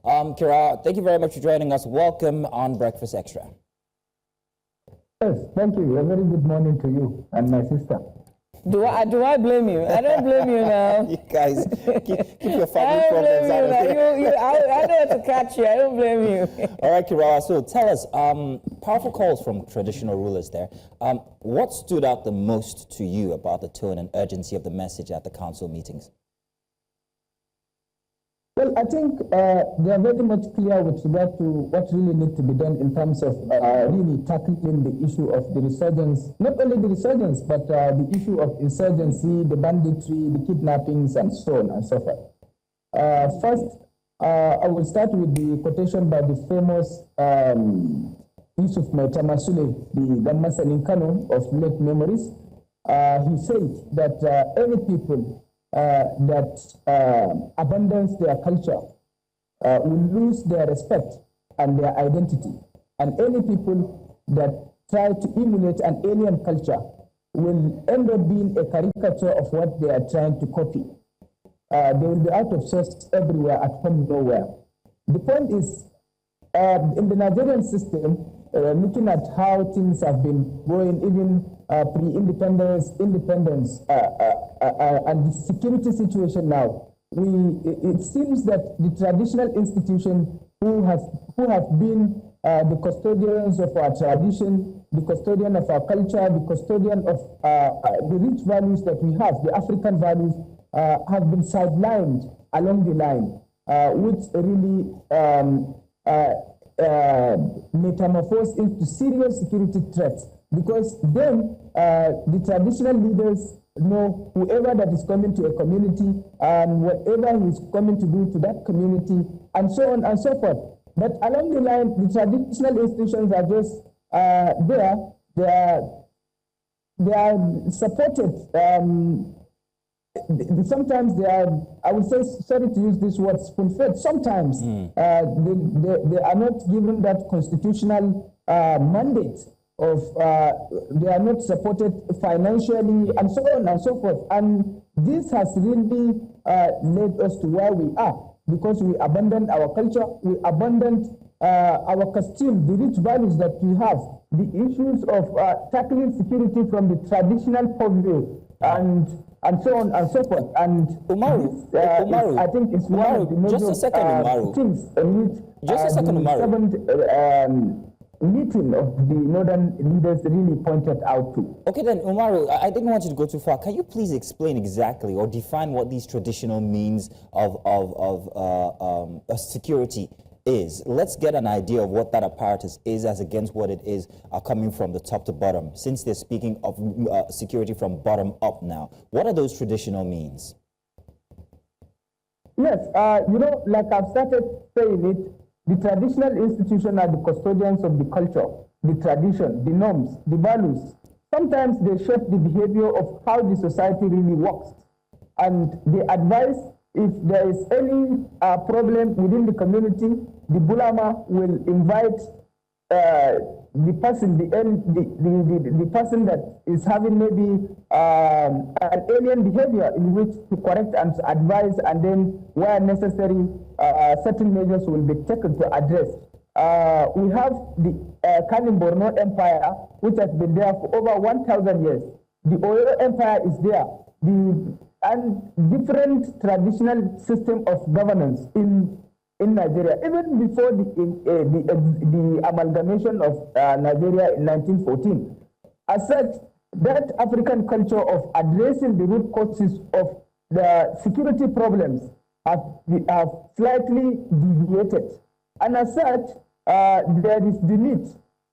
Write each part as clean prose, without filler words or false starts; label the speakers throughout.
Speaker 1: Kirawa, thank you very much for joining us. Welcome on Breakfast Extra.
Speaker 2: Yes, thank you. A very good morning to you and my sister.
Speaker 3: Do I blame you? I don't blame you now.
Speaker 1: You guys, keep your family problems out of
Speaker 3: it. I know how to catch you. I don't blame you.
Speaker 1: All right, Kirawa, so tell us, powerful calls from traditional rulers there. What stood out the most to you about the tone and urgency of the message at the council meetings?
Speaker 2: Well, I think they are very much clear with regard to what really needs to be done in terms of really tackling the issue of the resurgence, not only the resurgence, but the issue of insurgency, the banditry, the kidnappings, and so on and so forth. First, I will start with the quotation by the famous Yusuf Maitamasule, the Masan in Kano of late memories. He said that any people that abandons their culture will lose their respect and their identity. And any people that try to emulate an alien culture will end up being a caricature of what they are trying to copy. They will be out of sorts everywhere, at home, nowhere. The point is, in the Nigerian system, looking at how things have been going, even pre-independence, independence, and the security situation now, it seems that the traditional institutions who have been the custodians of our tradition, the custodian of our culture, the custodian of the rich values that we have, the African values, have been sidelined along the line, which really metamorphose into serious security threats, because then the traditional leaders know whoever that is coming to a community and whatever he is coming to do to that community, and so on and so forth. But along the line, the traditional institutions are just they are supported. Sometimes they are, I would say, sorry to use this word, spoon-fed. Sometimes they are not given that constitutional mandate of, they are not supported financially, and so on and so forth. And this has really led us to where we are, because we abandoned our culture, we abandoned our costume, the rich values that we have, the issues of tackling security from the traditional point of view, and so on and so forth. And
Speaker 1: Umaru,
Speaker 2: Umaru, I think it's one of the major
Speaker 1: just a second, Umaru.
Speaker 2: things in which
Speaker 1: just a second, Umaru.
Speaker 2: The meeting of the northern leaders really pointed out to.
Speaker 1: Okay then, Umaru, I didn't want you to go too far. Can you please explain exactly or define what these traditional means of security is? Let's get an idea of what that apparatus is as against what it is coming from the top to bottom, since they're speaking of security from bottom up now. What are those traditional means?
Speaker 2: Yes, you know, like I've started saying it, the traditional institutions are the custodians of the culture, the tradition, the norms, the values. Sometimes they shape the behavior of how the society really works. And they advise if there is any problem within the community, the Bulama will invite the person, the person that is having maybe an alien behavior in which to correct and to advise, and then where necessary, certain measures will be taken to address. We have the Borno Empire, which has been there for over 1,000 years. The Oyo Empire is there. And different traditional system of governance in Nigeria, even before the amalgamation of Nigeria in 1914. As such, that African culture of addressing the root causes of the security problems have slightly deviated. And as such, there is the need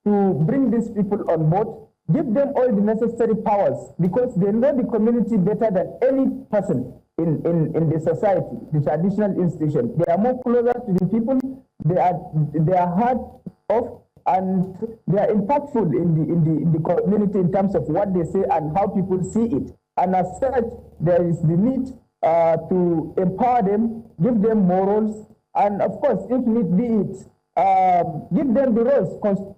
Speaker 2: to bring these people on board, give them all the necessary powers, because they know the community better than any person in the society, the traditional institution. They are more closer to the people, they are hard of, and they are impactful in the community in terms of what they say and how people see it. And as such, there is the need to empower them, give them morals, and of course, if need be it, give them the roles.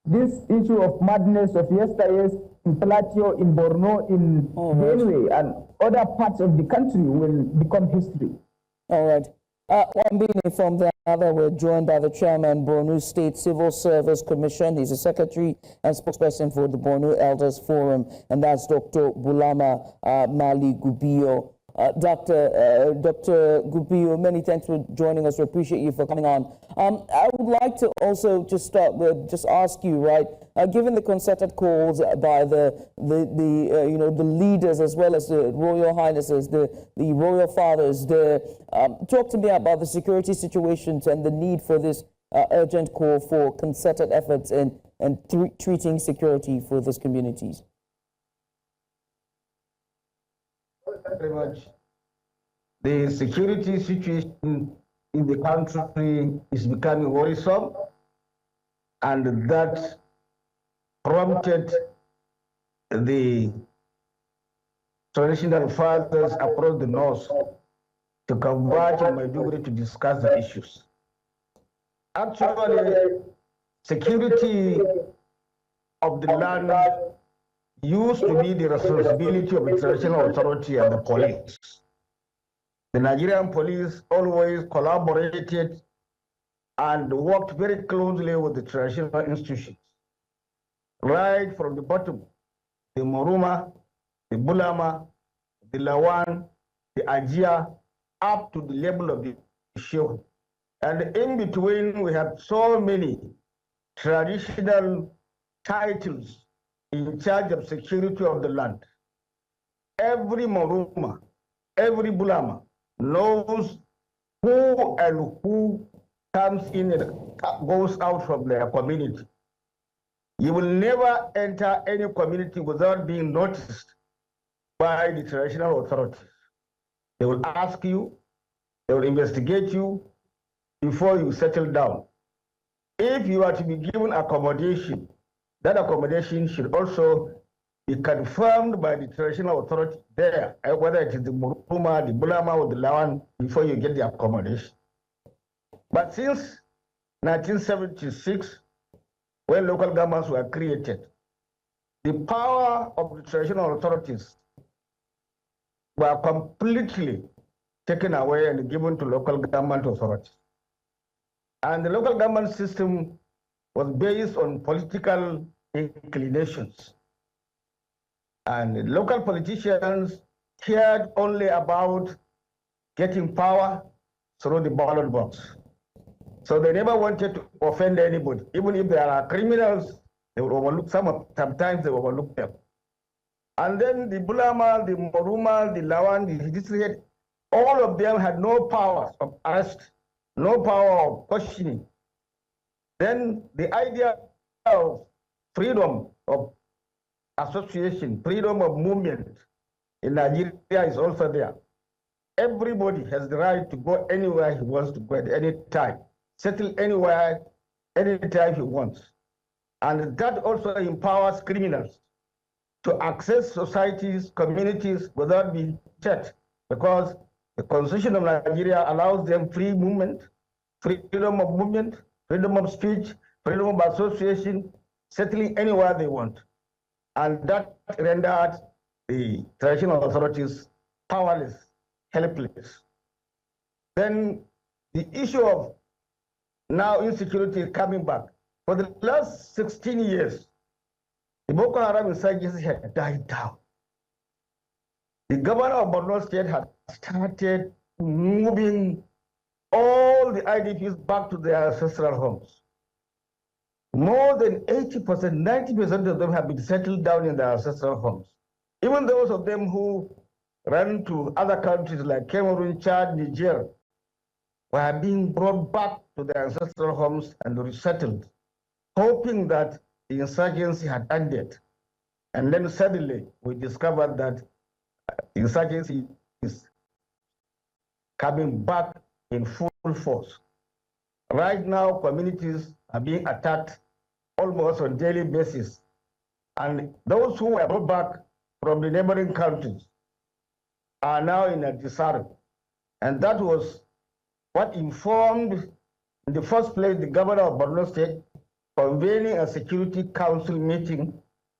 Speaker 2: This issue of madness of yesteryears in Plateau, in Borno, in Benue, and other parts of the country will become history.
Speaker 3: All right. One being informed that we're joined by the chairman, Borno State Civil Service Commission. He's the secretary and spokesperson for the Borno Elders Forum, and that's Dr. Bulama Mali Gubio. Dr. Gubio, many thanks for joining us. We appreciate you for coming on. I would like to also just start with ask you, right? Given the concerted calls by the leaders as well as the Royal Highnesses, the Royal Fathers, talk to me about the security situations and the need for this urgent call for concerted efforts in treating security for these communities.
Speaker 4: Thank you very much. The security situation in the country is becoming worrisome, and that prompted the traditional fathers across the north to converge in Maiduguri to discuss the issues. Actually, security of the land used to be the responsibility of the traditional authority and the police. The Nigerian police always collaborated and worked very closely with the traditional institutions. Right from the bottom, the Moruma, the Bulama, the Lawan, the Ajia, up to the level of the Shehu. And in between, we have so many traditional titles in charge of security of the land. Every Moruma, every Bulama knows who and who comes in and goes out from their community. You will never enter any community without being noticed by the traditional authorities. They will ask you, they will investigate you before you settle down. If you are to be given accommodation, that accommodation should also be confirmed by the traditional authority there, whether it is the Muruma, the Bulama, or the Lawan, before you get the accommodation. But since 1976, when local governments were created, the power of the traditional authorities were completely taken away and given to local government authorities. And the local government system was based on political inclinations. And local politicians cared only about getting power through the ballot box. So they never wanted to offend anybody. Even if there are criminals, they would overlook sometimes they overlook them. And then the Bulama, the Moruma, the Lawan, the Hidisri, all of them had no power of arrest, no power of questioning. Then the idea of freedom of association, freedom of movement in Nigeria is also there. Everybody has the right to go anywhere he wants to go at any time, settle anywhere, anytime he wants. And that also empowers criminals to access societies, communities without being checked, because the Constitution of Nigeria allows them free movement, freedom of speech, freedom of association, settling anywhere they want. And that rendered the traditional authorities powerless, helpless. Then the issue of now insecurity is coming back. For the last 16 years, the Boko Haram insurgency had died down. The governor of Borno State had started moving all the IDPs back to their ancestral homes. More than 80%, 90% of them have been settled down in their ancestral homes. Even those of them who ran to other countries like Cameroon, Chad, Niger, were being brought back to their ancestral homes and resettled, hoping that the insurgency had ended. And then suddenly we discovered that insurgency is coming back in full force. Right now, communities are being attacked almost on a daily basis. And those who were brought back from the neighboring countries are now in a disarray. And that was what informed, in the first place, the governor of Borno State convening a Security Council meeting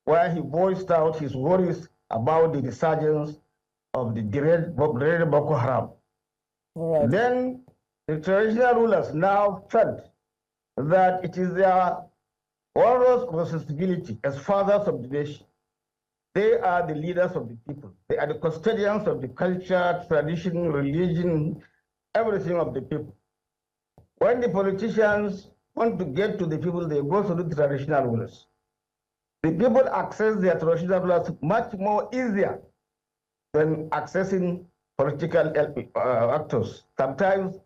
Speaker 4: where he voiced out his worries about the resurgence of the dreaded Boko Haram.
Speaker 3: All right.
Speaker 4: Then the traditional rulers now felt that it is their onerous responsibility as fathers of the nation. They are the leaders of the people. They are the custodians of the culture, tradition, religion, everything of the people. When the politicians want to get to the people, they go to the traditional rulers. The people access their traditional rulers much more easier than accessing political actors. Sometimes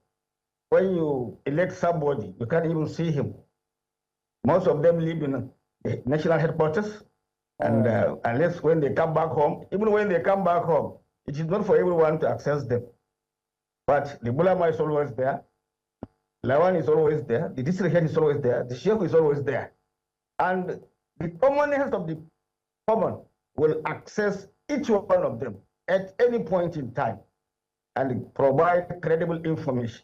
Speaker 4: when you elect somebody, you can't even see him. Most of them live in the national headquarters, and unless when they come back home, even when they come back home, it is not for everyone to access them. But the Bulama is always there, Lawan is always there, the district head is always there, the Shehu is always there. And the commoners of the common will access each one of them at any point in time and provide credible information.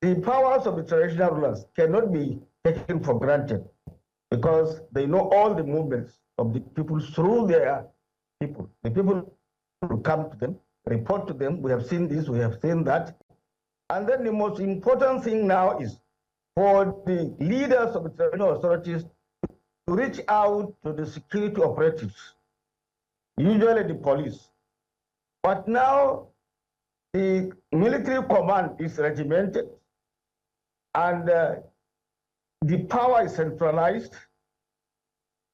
Speaker 4: The powers of the traditional rulers cannot be taken for granted because they know all the movements of the people through their people. The people will come to them, report to them, we have seen this, we have seen that. And then the most important thing now is for the leaders of the traditional authorities to reach out to the security operatives, usually the police. But now the military command is regimented and the power is centralized.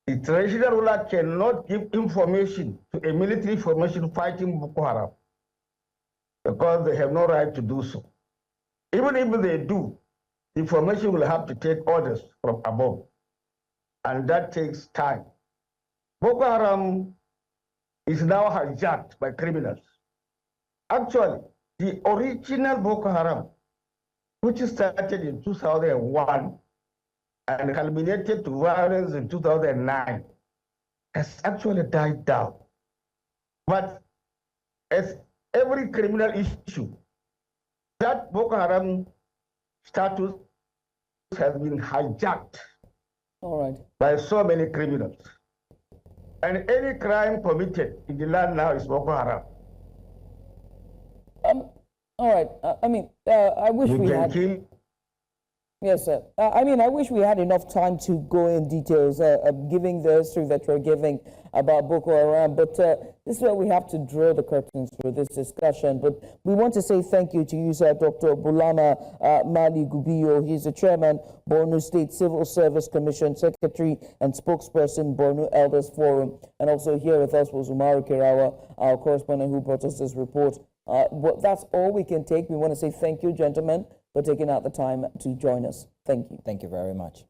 Speaker 4: The traditional ruler cannot give information to a military formation fighting Boko Haram because they have no right to do so. Even if they do, the formation will have to take orders from above, and that takes time. Boko Haram is now hijacked by criminals. Actually, the original Boko Haram, which started in 2001 and culminated to violence in 2009, has actually died down. But as every criminal issue, that Boko Haram status has been hijacked by so many criminals. And any crime committed in the land now is Boko Haram.
Speaker 3: All right. I wish we had. Yes, sir. I wish we had enough time to go in details, giving the history that you're giving about Boko Haram, but this is where we have to draw the curtains for this discussion. But we want to say thank you to you, sir, Dr. Bulama Maiduguri. He's the chairman, Borno State Civil Service Commission, secretary and spokesperson, Borno Elders Forum. And also here with us was Umaru Kirawa, our correspondent who brought us this report. That's all we can take. We want to say thank you, gentlemen, for taking out the time to join us. Thank you.
Speaker 1: Thank you very much.